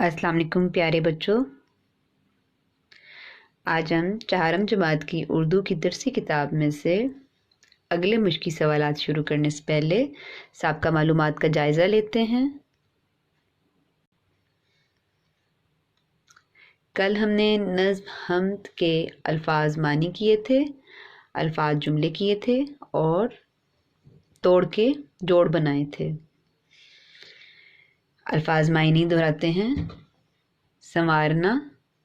अस्सलाम वालेकुम प्यारे बच्चों। आज हम चारम जमात की उर्दू की दरसी किताब में से अगले मुश्किल सवालात शुरू करने से पहले साबका मालूमात का जायज़ा लेते हैं। कल हमने नज़्म हम्द के अल्फाज मानी किए थे, अल्फाज जुमले किए थे और तोड़ के जोड़ बनाए थे। अल्फाज मायने दोहराते हैं। संवारना,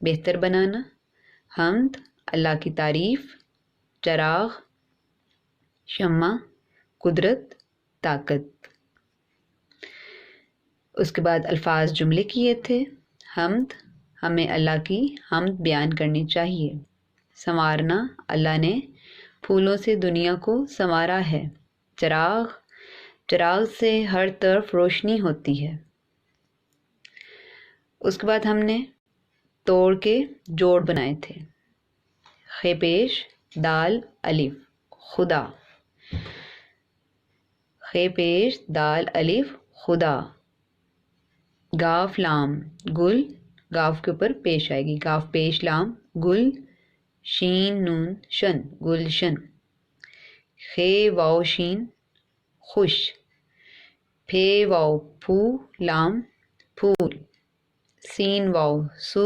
बेहतर बनाना। हम्द, अल्लाह की तारीफ़। चराग, शम्मा, कुदरत, ताकत। उसके बाद अल्फाज जुमले किए थे। हम्द, हमें अल्लाह की हम्द बयान करनी चाहिए। संवारना, अल्लाह ने फूलों से दुनिया को संवारा है। चराग, चराग से हर तरफ रोशनी होती है। उसके बाद हमने तोड़ के जोड़ बनाए थे। खे पेश, दाल, अलिफ, खुदा। खे पेश, दाल, अलिफ, खुदा। गाफ लाम, गुल, गाफ के ऊपर पेश आएगी। गाफ पेश लाम, गुल। शीन नून शन, गुलशन। खे वाओ शीन, खुश। फे वाओ फू लाम, फूल। सीन वाओ सू,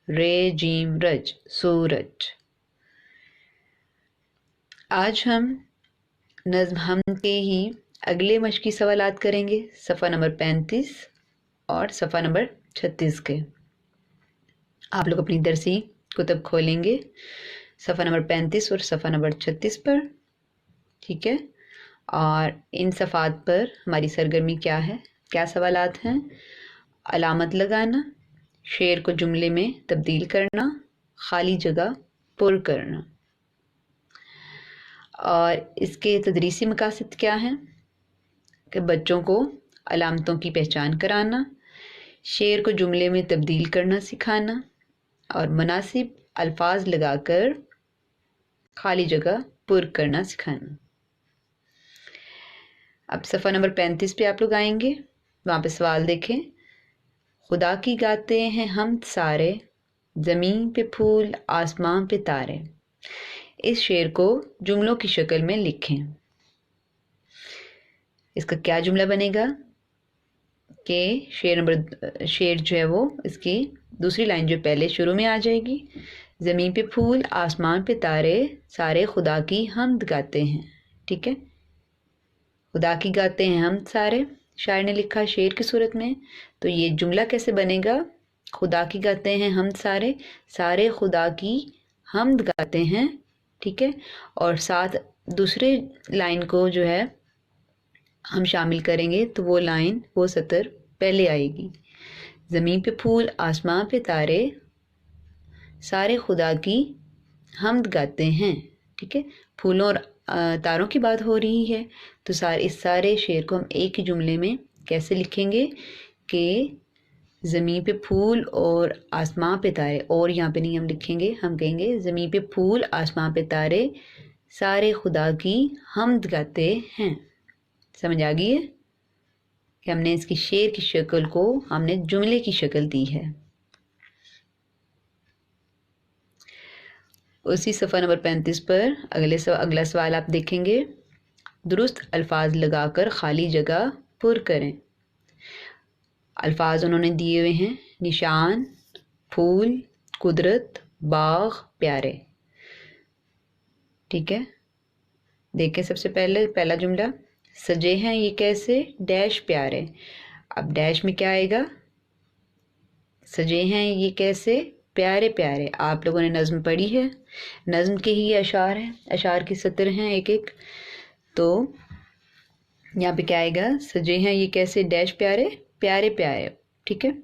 रे जीम रज, सूरज। आज हम नज़्म हम्द के ही अगले मश्की सवालात करेंगे, सफ़ा नंबर 35 और सफ़ा नंबर 36 के। आप लोग अपनी दरसी कुतब खोलेंगे सफ़ा नंबर 35 और सफ़ा नंबर 36 पर, ठीक है। और इन सफ़ात पर हमारी सरगर्मी क्या है, क्या सवालात हैं? अलामत लगाना, शेर को जुमले में तब्दील करना, खाली जगह पुर करना। और इसके तदरीसी मकासद क्या हैं कि बच्चों को अलामतों की पहचान कराना, शेर को जुमले में तब्दील करना सिखाना और मुनासिब अल्फाज लगाकर खाली जगह पुर करना सिखाना। अब सफ़ा नंबर 35 पे आप लोग आएंगे, वहाँ पे सवाल देखें। खुदा की गाते हैं हम सारे, ज़मीन पे फूल आसमां पे तारे। इस शेर को जुमलों की शक्ल में लिखें। इसका क्या जुमला बनेगा कि शेर जो है वो, इसकी दूसरी लाइन जो पहले शुरू में आ जाएगी, ज़मीन पे फूल आसमान पे तारे, सारे खुदा की हम्द गाते हैं। ठीक है, खुदा की गाते हैं हम सारे, शायर ने लिखा शेर की सूरत में। तो ये जुमला कैसे बनेगा? खुदा की गाते हैं हम सारे, सारे खुदा की हम्द गाते हैं। ठीक है, और साथ दूसरे लाइन को जो है हम शामिल करेंगे, तो वो लाइन, वो सतर पहले आएगी। ज़मीन पे फूल आसमां पे तारे, सारे खुदा की हम्द गाते हैं। ठीक है, फूलों और तारों की बात हो रही है, तो इस सारे शेर को हम एक ही जुमले में कैसे लिखेंगे कि ज़मीन पे फूल और आसमां पे तारे, और यहाँ पे नहीं हम लिखेंगे, हम कहेंगे ज़मीन पे फूल आसमां पे तारे, सारे खुदा की हम्द गाते हैं। समझ आ गई है कि हमने इसकी शेर की शक्ल को हमने जुमले की शक्ल दी है। उसी सफ़ा नंबर 35 पर अगला सवाल आप देखेंगे। दुरुस्त अल्फाज लगाकर खाली जगह पुर करें। अल्फाज उन्होंने दिए हुए हैं, निशान, फूल, कुदरत, बाग, प्यारे। ठीक है, देखें सबसे पहले पहला जुमला, सजे हैं ये कैसे डैश प्यारे। अब डैश में क्या आएगा? सजे हैं ये कैसे प्यारे प्यारे। आप लोगों ने नज़्म पढ़ी है, नज़्म के ही अशार हैं, अशार की सतर हैं एक एक। तो यहाँ पे क्या आएगा? सजे हैं ये कैसे डैश प्यारे, प्यारे प्यारे। ठीक है,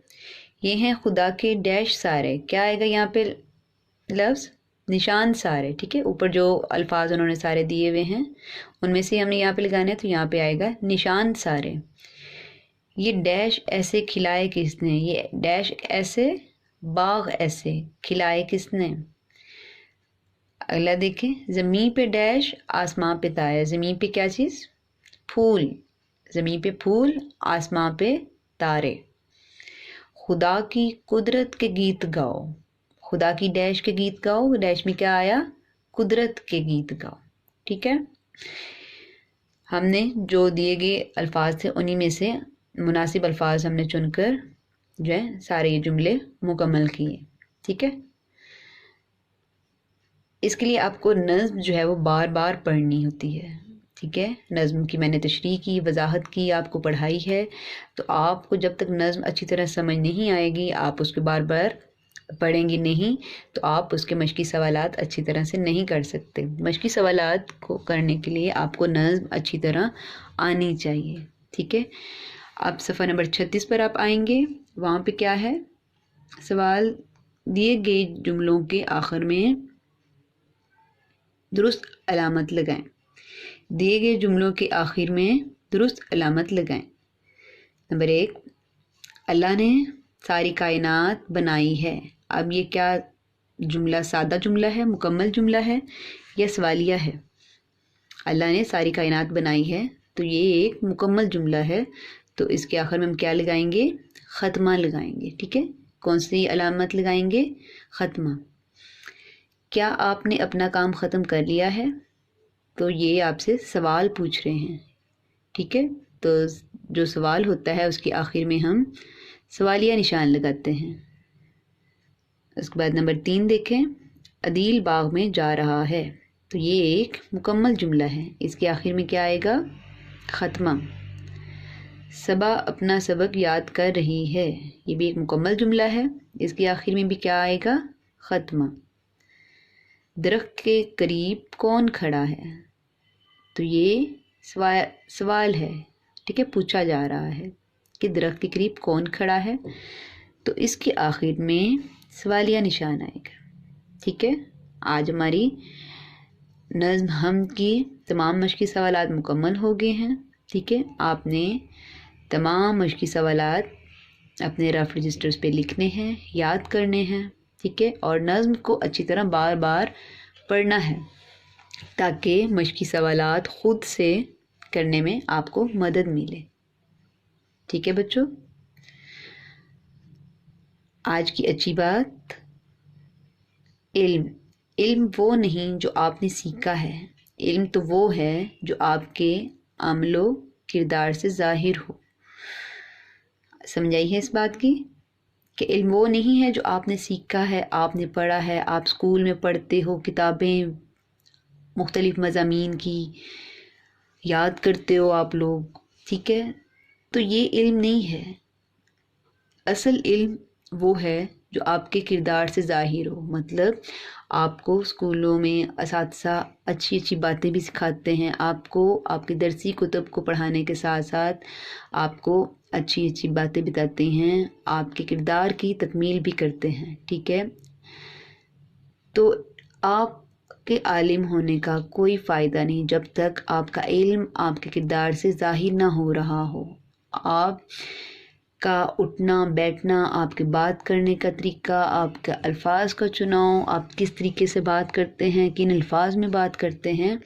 ये हैं खुदा के डैश सारे, क्या आएगा यहाँ पे लफ्ज़? निशान सारे। ठीक है, ऊपर जो अल्फाज उन्होंने सारे दिए हुए हैं उनमें से हमने यहाँ पे लगाने हैं, तो यहाँ पे आएगा निशान सारे। ये डैश ऐसे खिलाए किसने, ये डैश ऐसे बाग ऐसे खिलाए किसने। अगला देखें, ज़मीन पे डैश आसमां पे तारे। ज़मीन पे क्या चीज़? फूल। ज़मीन पे फूल, आसमां पे तारे। खुदा की कुदरत के गीत गाओ, खुदा की डैश के गीत गाओ, डैश में क्या आया, कुदरत के गीत गाओ। ठीक है, हमने जो दिए गए अल्फाज थे उन्हीं में से मुनासिब अल्फाज हमने चुनकर जो है सारे ये जुमले मुकम्मल किए। ठीक है, इसके लिए आपको नज़्म जो है वो बार बार पढ़नी होती है। ठीक है, नज़्म की मैंने तशरीह की, वजाहत की, आपको पढ़ाई है, तो आपको जब तक नज़्म अच्छी तरह समझ नहीं आएगी, आप उसके बार बार पढ़ेंगी नहीं, तो आप उसके मश्की सवालात अच्छी तरह से नहीं कर सकते। मश्की सवालात को करने के लिए आपको नज़्म अच्छी तरह आनी चाहिए। ठीक है, अब सफ़ा नंबर 36 पर आप आएंगे, वहाँ पे क्या है, सवाल दिए गए जुमलों के आखिर में दुरुस्त अलामत लगाएं। दिए गए जुमलों के आखिर में दुरुस्त अलामत लगाएं। नंबर 1, अल्लाह ने सारी कायनात बनाई है। अब ये क्या जुमला सादा जुमला है, मुकम्मल जुमला है या सवालिया है? अल्लाह ने सारी कायनात बनाई है, तो ये एक मुकम्मल जुमला है, तो इसके आखिर में हम क्या लगाएंगे, ख़त्मा लगाएंगे। ठीक है, कौन सी अलामत लगाएंगे, ख़त्मा। क्या आपने अपना काम ख़त्म कर लिया है? तो ये आपसे सवाल पूछ रहे हैं। ठीक है, तो जो सवाल होता है उसके आखिर में हम सवालिया निशान लगाते हैं। उसके बाद नंबर 3 देखें, अदील बाग में जा रहा है, तो ये एक मुकम्मल जुमला है, इसके आखिर में क्या आएगा, ख़त्मा। सबा अपना सबक याद कर रही है, ये भी एक मुकम्मल जुमला है, इसके आखिर में भी क्या आएगा, ख़त्मा। दरख्त के करीब कौन खड़ा है, तो ये सवाल है। ठीक है, पूछा जा रहा है कि दरख्त के करीब कौन खड़ा है, तो इसके आखिर में सवालिया निशान आएगा। ठीक है, आज हमारी नज़्म हम की तमाम मश्की सवालात मुकम्मल हो गए हैं। ठीक है, आपने तमाम मश्की सवालात अपने रफ रजिस्टर्स पे लिखने हैं, याद करने हैं। ठीक है, और नज़्म को अच्छी तरह बार बार पढ़ना है, ताकि मश्की सवालात ख़ुद से करने में आपको मदद मिले। ठीक है बच्चों, आज की अच्छी बात, इल्म वो नहीं जो आपने सीखा है, इल्म तो वो है जो आपके अमलो किरदार से ज़ाहिर हो। समझाई है इस बात की कि इल्म वो नहीं है जो आपने सीखा है, आपने पढ़ा है, आप स्कूल में पढ़ते हो, किताबें मुख्तलिफ़ मज़ामीन की याद करते हो आप लोग। ठीक है, तो ये इल्म नहीं है। असल इल्म वो है जो आपके किरदार से ज़ाहिर हो, मतलब आपको स्कूलों में असातिज़ा अच्छी अच्छी बातें भी सिखाते हैं, आपको आपके दरसी कुतुब को पढ़ाने के साथ साथ आपको अच्छी अच्छी बातें बताते हैं, आपके किरदार की तकमील भी करते हैं। ठीक है, तो आपके आलिम होने का कोई फ़ायदा नहीं जब तक आपका इल्म आपके किरदार से ज़ाहिर ना हो रहा हो। आप का उठना बैठना, आपके बात करने का तरीका, आपका अल्फाज का चुनाव, आप किस तरीके से बात करते हैं, किन अल्फाज में बात करते हैं,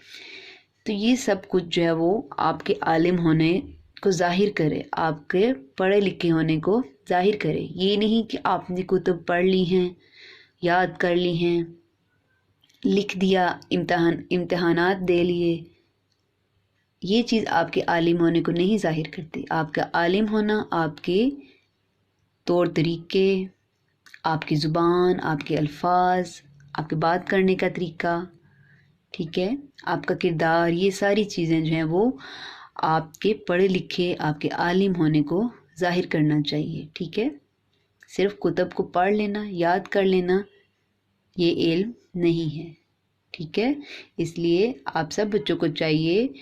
तो ये सब कुछ जो है वो आपके आलिम होने को ज़ाहिर करे, आपके पढ़े लिखे होने को ज़ाहिर करे। ये नहीं कि आपने कुतुब पढ़ ली हैं, याद कर ली हैं, लिख दिया, इम्तहानात दे लिए, ये चीज़ आपके आलिम होने को नहीं ज़ाहिर करती। आपका आलिम होना आपके तौर तरीके, आपकी ज़ुबान, आपके अल्फाज, आपके बात करने का तरीका, ठीक है, आपका किरदार, ये सारी चीज़ें जो हैं वो आपके पढ़े लिखे आपके आलिम होने को ज़ाहिर करना चाहिए। ठीक है, सिर्फ कुतुब को पढ़ लेना, याद कर लेना, ये इल्म नहीं है। ठीक है, इसलिए आप सब बच्चों को चाहिए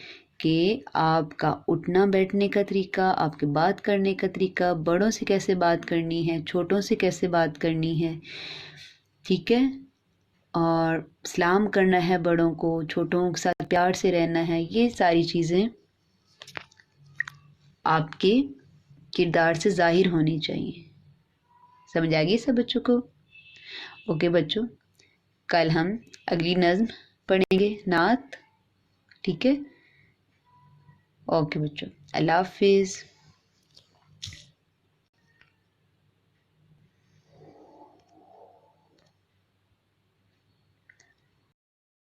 कि आपका उठना बैठने का तरीका, आपके बात करने का तरीका, बड़ों से कैसे बात करनी है, छोटों से कैसे बात करनी है, ठीक है, और सलाम करना है बड़ों को, छोटों के साथ प्यार से रहना है, ये सारी चीज़ें आपके किरदार से ज़ाहिर होनी चाहिए। समझ आ गई सब बच्चों को? ओके बच्चों, कल हम अगली नज़्म पढ़ेंगे, नात। ठीक है, ओके बच्चों, अल्लाह हाफिज़।